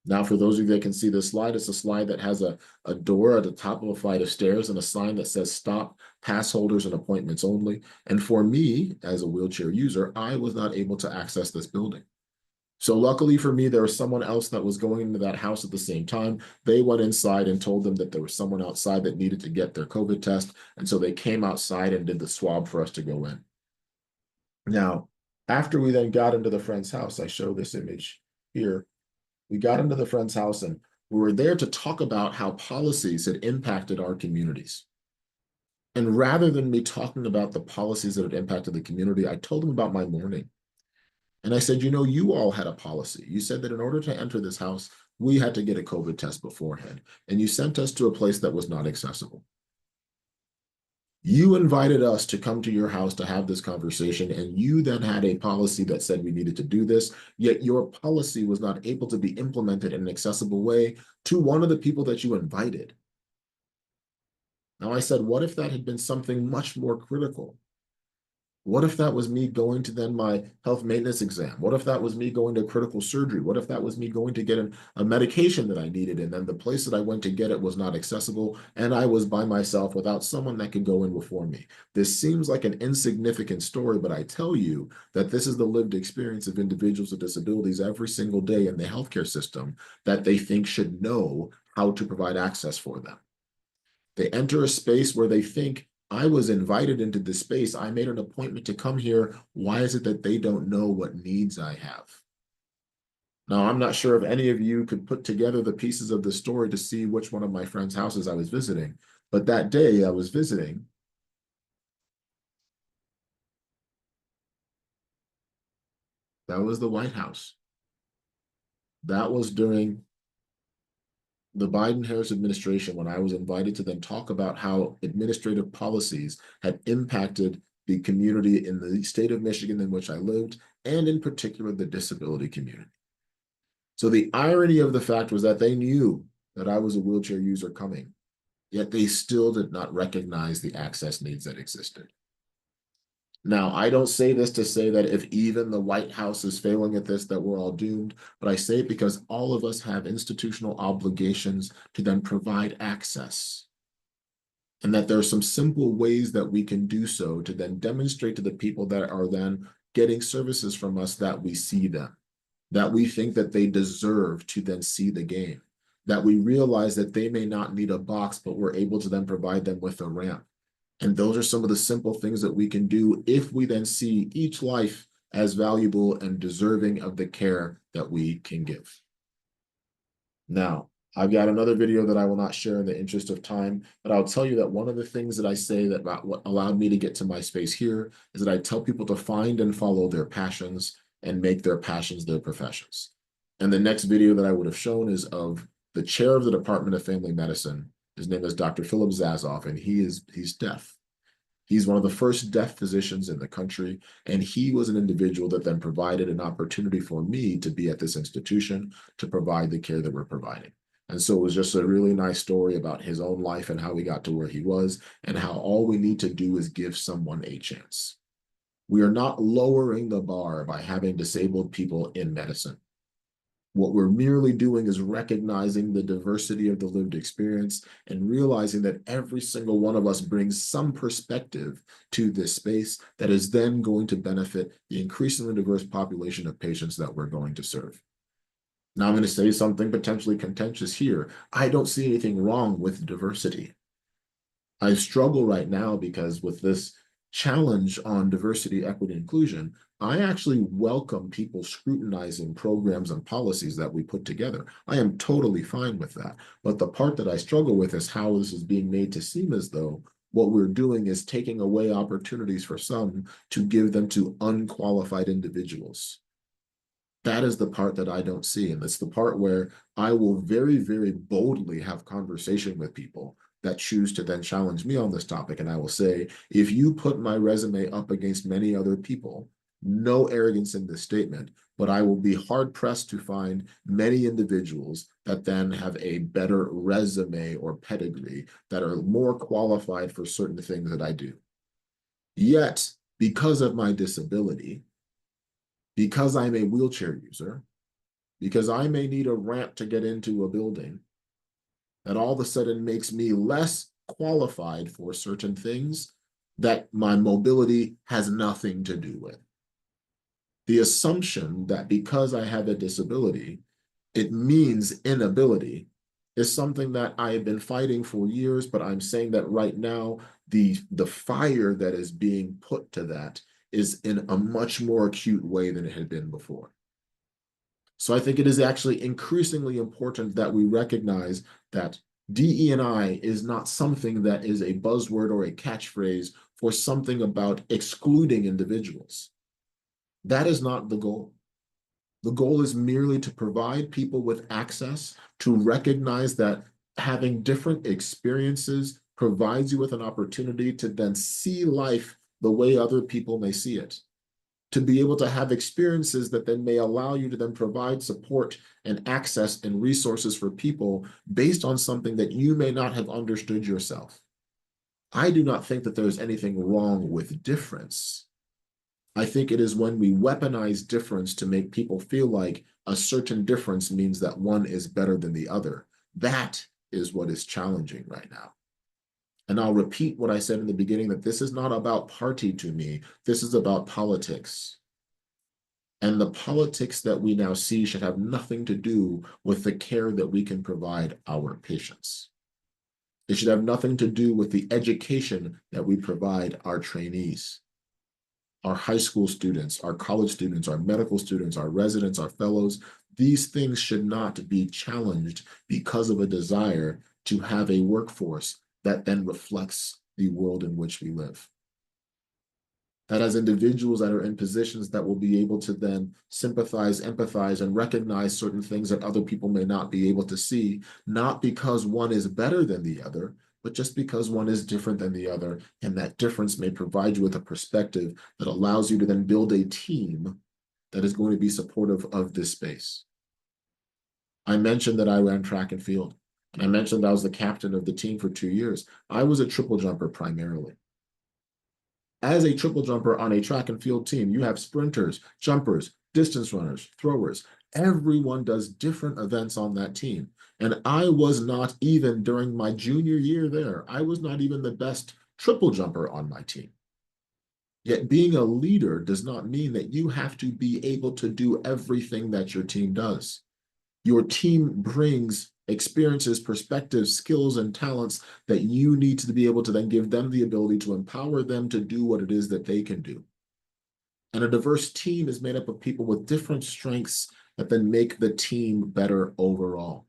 Speaker 2: Now, for those of you that can see this slide, it's a slide that has a door at the top of a flight of stairs and a sign that says stop, pass holders and appointments only. And for me, as a wheelchair user, I was not able to access this building. So luckily for me, there was someone else that was going into that house at the same time. They went inside and told them that there was someone outside that needed to get their COVID test. And so they came outside and did the swab for us to go in. Now, after we then got into the friend's house, I show this image here. We got into the friend's house and we were there to talk about how policies had impacted our communities. And rather than me talking about the policies that had impacted the community, I told them about my morning. And I said, you know, you all had a policy. You said that in order to enter this house, we had to get a COVID test beforehand. And you sent us to a place that was not accessible. You invited us to come to your house to have this conversation, and you then had a policy that said we needed to do this, yet your policy was not able to be implemented in an accessible way to one of the people that you invited. Now, I said, what if that had been something much more critical? What if that was me going to then my health maintenance exam? What if that was me going to critical surgery? What if that was me going to get a medication that I needed, and then the place that I went to get it was not accessible, and I was by myself without someone that could go in before me? This seems like an insignificant story, but I tell you that this is the lived experience of individuals with disabilities every single day in the healthcare system that they think should know how to provide access for them. They enter a space where they think, I was invited into this space. I made an appointment to come here. Why is it that they don't know what needs I have? Now, I'm not sure if any of you could put together the pieces of the story to see which one of my friends' houses I was visiting. But that day I was visiting, that was the White House. That was during the Biden-Harris administration, when I was invited to then talk about how administrative policies had impacted the community in the state of Michigan in which I lived, and in particular, the disability community. So the irony of the fact was that they knew that I was a wheelchair user coming, yet they still did not recognize the access needs that existed. Now, I don't say this to say that if even the White House is failing at this, that we're all doomed, but I say it because all of us have institutional obligations to then provide access. And that there are some simple ways that we can do so to then demonstrate to the people that are then getting services from us that we see them, that we think that they deserve to then see the game, that we realize that they may not need a box, but we're able to then provide them with a ramp. And those are some of the simple things that we can do if we then see each life as valuable and deserving of the care that we can give. Now, I've got another video that I will not share in the interest of time, but I'll tell you that one of the things that I say that about what allowed me to get to my space here is that I tell people to find and follow their passions and make their passions their professions. And the next video that I would have shown is of the chair of the Department of Family Medicine. His name is Dr. Philip Zazoff, and he's deaf. He's one of the first deaf physicians in the country, and he was an individual that then provided an opportunity for me to be at this institution to provide the care that we're providing. And so it was just a really nice story about his own life and how he got to where he was, and how all we need to do is give someone a chance. We are not lowering the bar by having disabled people in medicine. What we're merely doing is recognizing the diversity of the lived experience and realizing that every single one of us brings some perspective to this space that is then going to benefit the increasingly diverse population of patients that we're going to serve. Now, I'm going to say something potentially contentious here. I don't see anything wrong with diversity. I struggle right now because with this challenge on diversity, equity, inclusion, I actually welcome people scrutinizing programs and policies that we put together. I am totally fine with that. But the part that I struggle with is how this is being made to seem as though what we're doing is taking away opportunities for some to give them to unqualified individuals. That is the part that I don't see. And it's the part where I will very, very boldly have conversation with people that choose to then challenge me on this topic. And I will say, if you put my resume up against many other people, no arrogance in this statement, but I will be hard pressed to find many individuals that then have a better resume or pedigree that are more qualified for certain things that I do. Yet, because of my disability, because I'm a wheelchair user, because I may need a ramp to get into a building, that all of a sudden makes me less qualified for certain things that my mobility has nothing to do with. The assumption that because I have a disability, it means inability is something that I have been fighting for years, but I'm saying that right now, the fire that is being put to that is in a much more acute way than it had been before. So I think it is actually increasingly important that we recognize that DE&I is not something that is a buzzword or a catchphrase for something about excluding individuals. That is not the goal. The goal is merely to provide people with access, to recognize that having different experiences provides you with an opportunity to then see life the way other people may see it, to be able to have experiences that then may allow you to then provide support and access and resources for people based on something that you may not have understood yourself. I do not think that there's anything wrong with difference. I think it is when we weaponize difference to make people feel like a certain difference means that one is better than the other. That is what is challenging right now. And I'll repeat what I said in the beginning, that this is not about party to me. This is about politics. And the politics that we now see should have nothing to do with the care that we can provide our patients. It should have nothing to do with the education that we provide our trainees, our high school students, our college students, our medical students, our residents, our fellows. These things should not be challenged because of a desire to have a workforce that then reflects the world in which we live. That as individuals that are in positions that will be able to then sympathize, empathize, and recognize certain things that other people may not be able to see, not because one is better than the other, but just because one is different than the other, and that difference may provide you with a perspective that allows you to then build a team that is going to be supportive of this space. I mentioned that I ran track and field, and I mentioned I was the captain of the team for 2 years. I was a triple jumper primarily. As a triple jumper on a track and field team, you have sprinters, jumpers, distance runners, throwers. Everyone does different events on that team. And I was not even, during my junior year there, I was not even the best triple jumper on my team. Yet being a leader does not mean that you have to be able to do everything that your team does. Your team brings experiences, perspectives, skills, and talents that you need to be able to then give them the ability to empower them to do what it is that they can do. And a diverse team is made up of people with different strengths that then make the team better overall.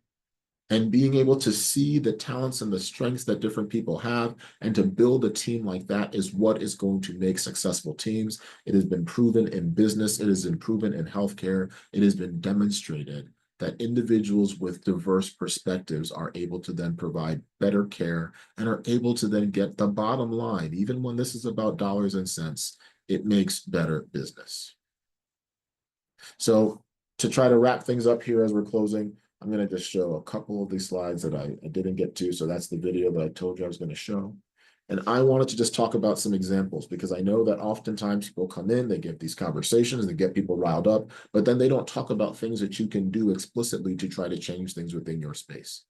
Speaker 2: And being able to see the talents and the strengths that different people have and to build a team like that is what is going to make successful teams. It has been proven in business. It has been proven in healthcare. It has been demonstrated that individuals with diverse perspectives are able to then provide better care and are able to then get the bottom line. Even when this is about dollars and cents, it makes better business. So to try to wrap things up here as we're closing, I'm going to just show a couple of these slides that I didn't get to. So that's the video that I told you I was going to show. And I wanted to just talk about some examples because I know that oftentimes people come in, they give these conversations, they get people riled up, but then they don't talk about things that you can do explicitly to try to change things within your space.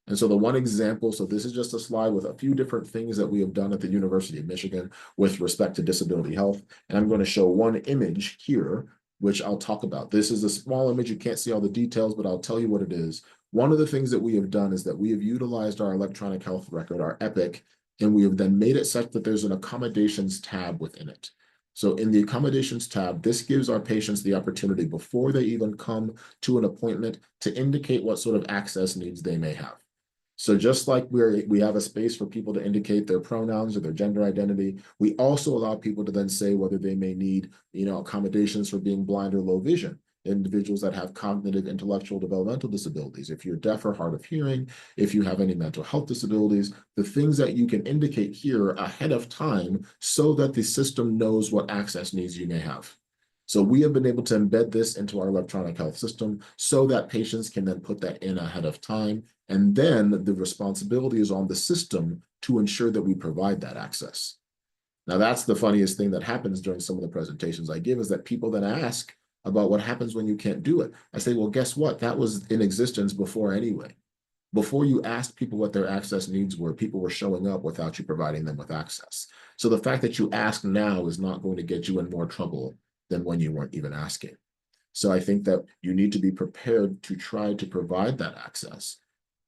Speaker 2: And so the one example, so this is just a slide with a few different things that we have done at the University of Michigan with respect to disability health. And I'm going to show one image here, which I'll talk about. This is a small image. You can't see all the details, but I'll tell you what it is. One of the things that we have done is that we have utilized our electronic health record, our EPIC, and we have then made it such that there's an accommodations tab within it. So in the accommodations tab, this gives our patients the opportunity before they even come to an appointment to indicate what sort of access needs they may have. So just like we have a space for people to indicate their pronouns or their gender identity, we also allow people to then say whether they may need, accommodations for being blind or low vision. Individuals that have cognitive, intellectual, developmental disabilities, if you're deaf or hard of hearing, if you have any mental health disabilities, the things that you can indicate here ahead of time so that the system knows what access needs you may have. So we have been able to embed this into our electronic health system so that patients can then put that in ahead of time. And then the responsibility is on the system to ensure that we provide that access. Now, that's the funniest thing that happens during some of the presentations I give is that people then ask, about what happens when you can't do it. I say, well, guess what? That was in existence before anyway. Before you asked people what their access needs were, people were showing up without you providing them with access. So the fact that you ask now is not going to get you in more trouble than when you weren't even asking. So I think that you need to be prepared to try to provide that access,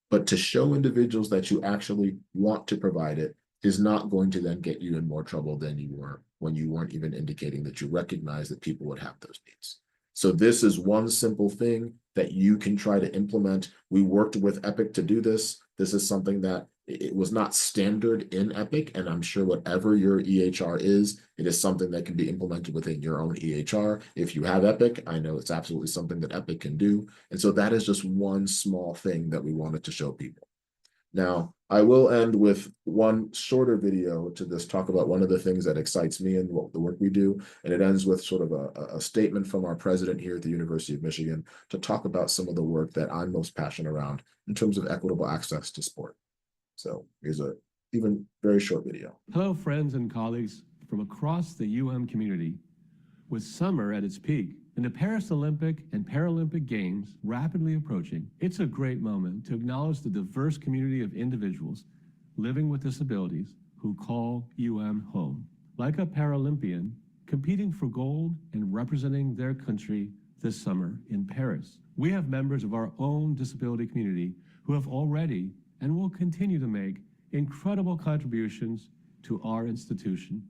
Speaker 2: but to show individuals that you actually want to provide it is not going to then get you in more trouble than you were when you weren't even indicating that you recognize that people would have those needs. So this is one simple thing that you can try to implement. We worked with Epic to do this. This is something that it was not standard in Epic, and I'm sure whatever your EHR is, it is something that can be implemented within your own EHR. If you have Epic, I know it's absolutely something that Epic can do. And so that is just one small thing that we wanted to show people. Now, I will end with one shorter video to just talk about one of the things that excites me and the work we do. And it ends with sort of a statement from our president here at the University of Michigan to talk about some of the work that I'm most passionate around in terms of equitable access to sport. So here's a even very short video.
Speaker 12: Hello, friends and colleagues from across the community. With summer at its peak and the Paris Olympic and Paralympic Games rapidly approaching, it's a great moment to acknowledge the diverse community of individuals living with disabilities who call home. Like a Paralympian competing for gold and representing their country this summer in Paris, we have members of our own disability community who have already and will continue to make incredible contributions to our institution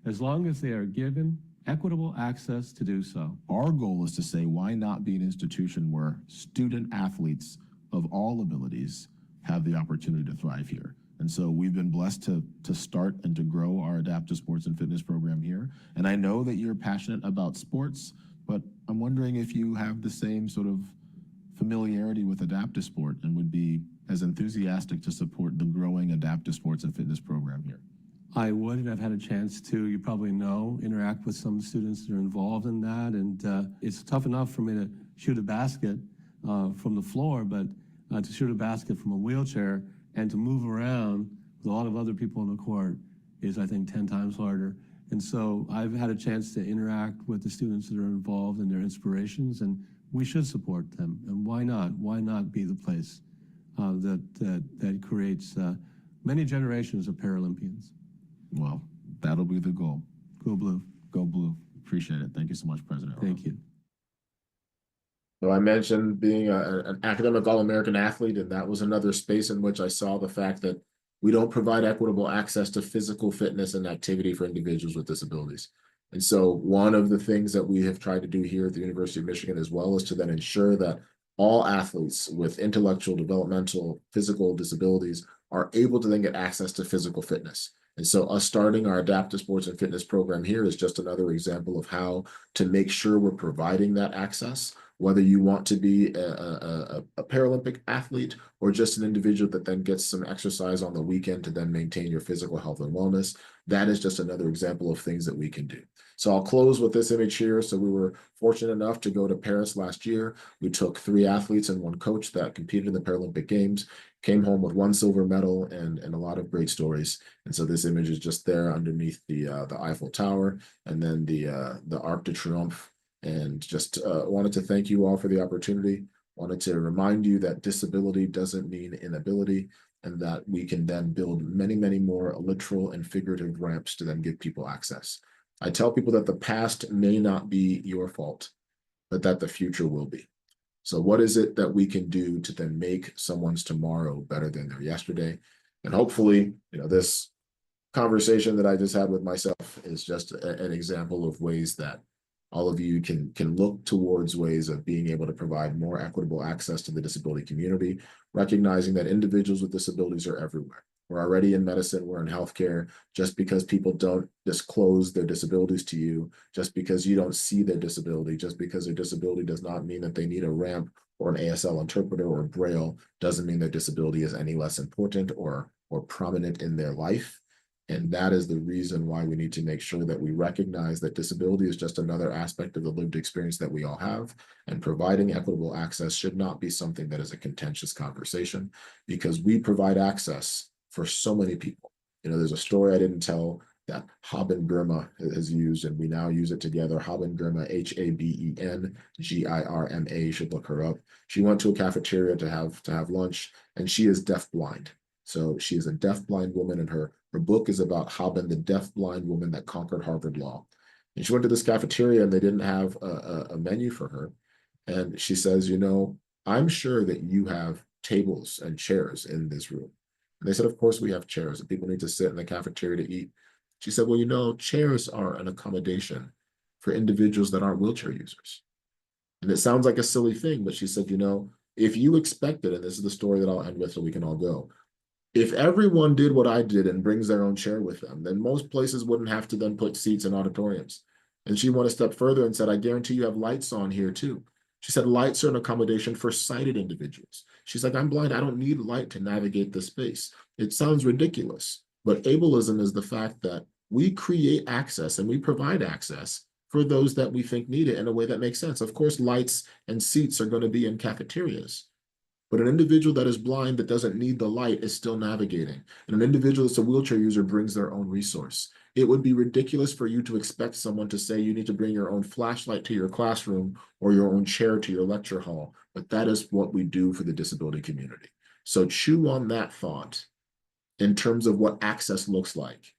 Speaker 12: as long as they are given equitable access to do so.
Speaker 9: Our goal is to say, why not be an institution where student athletes of all abilities have the opportunity to thrive here? And so we've been blessed to start and to grow our adaptive sports and fitness program here. And I know that you're passionate about sports, but I'm wondering if you have the same sort of familiarity with adaptive sport and would be as enthusiastic to support the growing adaptive sports and fitness program here.
Speaker 12: I would, and I've had a chance to, you probably know, interact with some students that are involved in that. And it's tough enough for me to shoot a basket from the floor, but to shoot a basket from a wheelchair and to move around with a lot of other people on the court is, I think, 10 times harder. And so I've had a chance to interact with the students that are involved and their inspirations, and we should support them. And why not? Why not be the place that creates many generations of Paralympians?
Speaker 9: Well, that'll be the goal.
Speaker 12: Go Blue.
Speaker 9: Go Blue. Appreciate it. Thank you so much, President.
Speaker 12: Thank you.
Speaker 2: So I mentioned being an academic All-American athlete, and that was another space in which I saw the fact that we don't provide equitable access to physical fitness and activity for individuals with disabilities. And so one of the things that we have tried to do here at the University of Michigan as well is to then ensure that all athletes with intellectual, developmental, physical disabilities are able to then get access to physical fitness. And so us starting our adaptive sports and fitness program here is just another example of how to make sure we're providing that access, whether you want to be a Paralympic athlete or just an individual that then gets some exercise on the weekend to then maintain your physical health and wellness. That is just another example of things that we can do. So I'll close with this image here. So we were fortunate enough to go to Paris last year. We took 3 athletes and 1 coach that competed in the Paralympic Games, came home with 1 silver medal and a lot of great stories. And so this image is just there underneath the Eiffel Tower and then the Arc de Triomphe. And just wanted to thank you all for the opportunity. Wanted to remind you that disability doesn't mean inability, and that we can then build many, many more literal and figurative ramps to then give people access. I tell people that the past may not be your fault, but that the future will be. So what is it that we can do to then make someone's tomorrow better than their yesterday? And hopefully, this conversation that I just had with myself is just an example of ways that all of you can look towards ways of being able to provide more equitable access to the disability community, recognizing that individuals with disabilities are everywhere. We're already in medicine, we're in healthcare. Just because people don't disclose their disabilities to you, just because you don't see their disability, just because their disability does not mean that they need a ramp or an ASL interpreter or Braille, doesn't mean their disability is any less important or prominent in their life. And that is the reason why we need to make sure that we recognize that disability is just another aspect of the lived experience that we all have. And providing equitable access should not be something that is a contentious conversation, because we provide access for so many people. There's a story I didn't tell that Haben Girma has used, and we now use it together. Haben Girma, Habengirma. You should look her up. She went to a cafeteria to have lunch, and she is deafblind. So she is a deafblind woman, and her book is about Haben, the deafblind woman that conquered Harvard Law. And she went to this cafeteria, and they didn't have a menu for her. And she says, you know, I'm sure that you have tables and chairs in this room. And they said, of course we have chairs, and people need to sit in the cafeteria to eat. She said, well, you know, chairs are an accommodation for individuals that aren't wheelchair users. And it sounds like a silly thing, but she said, you know, if you expected, and this is the story that I'll end with so we can all go, if everyone did what I did and brings their own chair with them, then most places wouldn't have to then put seats in auditoriums. And she went a step further and said, I guarantee you have lights on here too. She said, lights are an accommodation for sighted individuals. She's like, I'm blind. I don't need light to navigate the space. It sounds ridiculous, but ableism is the fact that we create access and we provide access for those that we think need it in a way that makes sense. Of course, lights and seats are going to be in cafeterias, but an individual that is blind that doesn't need the light is still navigating. And an individual that's a wheelchair user brings their own resource. It would be ridiculous for you to expect someone to say you need to bring your own flashlight to your classroom or your own chair to your lecture hall, but that is what we do for the disability community. So chew on that thought in terms of what access looks like,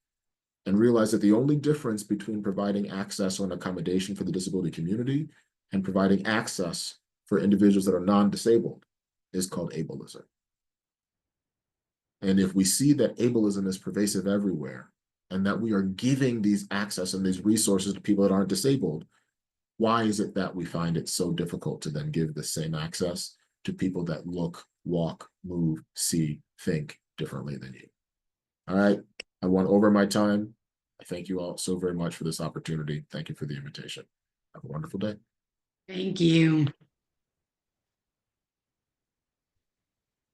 Speaker 2: and realize that the only difference between providing access or an accommodation for the disability community and providing access for individuals that are non-disabled is called ableism. And if we see that ableism is pervasive everywhere, and that we are giving these access and these resources to people that aren't disabled, why is it that we find it so difficult to then give the same access to people that look, walk, move, see, think differently than you? All right, I went over my time. I thank you all so very much for this opportunity. Thank you for the invitation. Have a wonderful day.
Speaker 13: Thank you.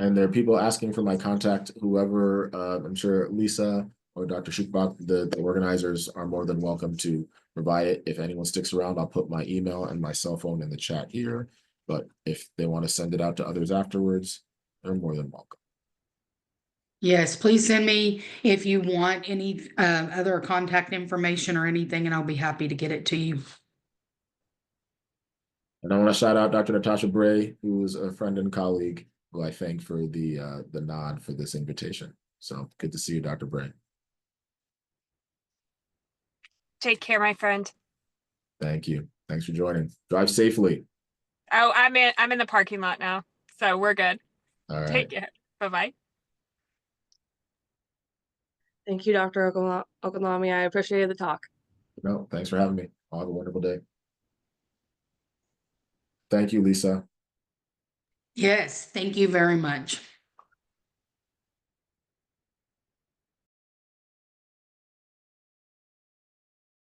Speaker 2: And there are people asking for my contact, whoever, I'm sure Lisa or Dr. Shukbak, the organizers are more than welcome to provide it. If anyone sticks around, I'll put my email and my cell phone in the chat here. But if they want to send it out to others afterwards, they're more than welcome.
Speaker 13: Yes, please send me if you want any other contact information or anything, and I'll be happy to get it to you.
Speaker 2: And I want to shout out Dr. Natasha Bray, who is a friend and colleague, who I thank for the nod for this invitation. So good to see you, Dr. Bray.
Speaker 14: Take care, my friend.
Speaker 2: Thank you. Thanks for joining. Drive safely.
Speaker 14: Oh, I'm in the parking lot now, so we're good.
Speaker 2: All right.
Speaker 14: Take care. Bye-bye.
Speaker 1: Thank you, Dr. Okanlami. I appreciated the talk.
Speaker 2: No, thanks for having me. I'll have a wonderful day. Thank you, Lisa.
Speaker 13: Yes, thank you very much.